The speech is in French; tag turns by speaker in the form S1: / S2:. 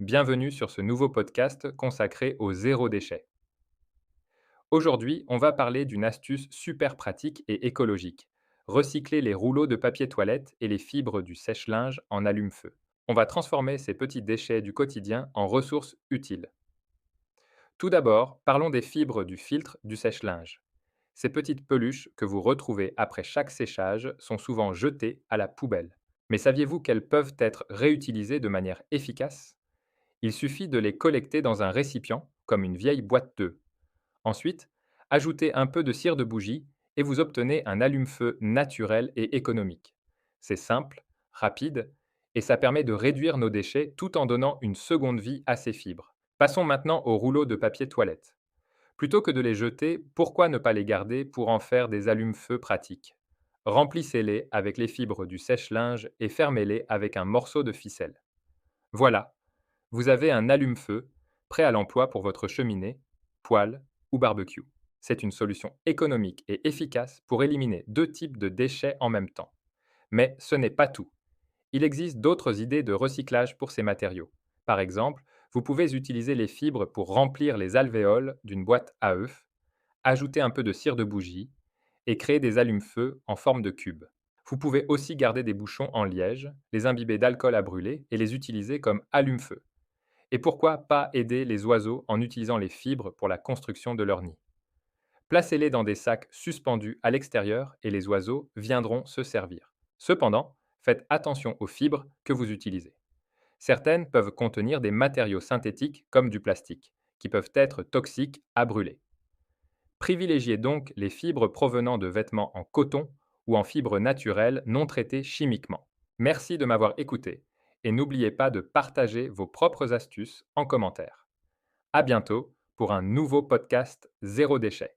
S1: Bienvenue sur ce nouveau podcast consacré au zéro déchet. Aujourd'hui, on va parler d'une astuce super pratique et écologique. Recycler les rouleaux de papier toilette et les fibres du sèche-linge en allume-feu. On va transformer ces petits déchets du quotidien en ressources utiles. Tout d'abord, parlons des fibres du filtre du sèche-linge. Ces petites peluches que vous retrouvez après chaque séchage sont souvent jetées à la poubelle. Mais saviez-vous qu'elles peuvent être réutilisées de manière efficace? Il suffit de les collecter dans un récipient, comme une vieille boîte d'œufs. Ensuite, ajoutez un peu de cire de bougie et vous obtenez un allume-feu naturel et économique. C'est simple, rapide et ça permet de réduire nos déchets tout en donnant une seconde vie à ces fibres. Passons maintenant aux rouleaux de papier toilette. Plutôt que de les jeter, pourquoi ne pas les garder pour en faire des allume-feu pratiques? Remplissez-les avec les fibres du sèche-linge et fermez-les avec un morceau de ficelle. Voilà, vous avez un allume-feu prêt à l'emploi pour votre cheminée, poêle ou barbecue. C'est une solution économique et efficace pour éliminer deux types de déchets en même temps. Mais ce n'est pas tout. Il existe d'autres idées de recyclage pour ces matériaux. Par exemple, vous pouvez utiliser les fibres pour remplir les alvéoles d'une boîte à œufs, ajouter un peu de cire de bougie et créer des allume-feu en forme de cube. Vous pouvez aussi garder des bouchons en liège, les imbiber d'alcool à brûler et les utiliser comme allume-feu. Et pourquoi pas aider les oiseaux en utilisant les fibres pour la construction de leur nid? Placez-les dans des sacs suspendus à l'extérieur et les oiseaux viendront se servir. Cependant, faites attention aux fibres que vous utilisez. Certaines peuvent contenir des matériaux synthétiques comme du plastique, qui peuvent être toxiques à brûler. Privilégiez donc les fibres provenant de vêtements en coton ou en fibres naturelles non traitées chimiquement. Merci de m'avoir écouté et n'oubliez pas de partager vos propres astuces en commentaire. À bientôt pour un nouveau podcast Zéro déchet.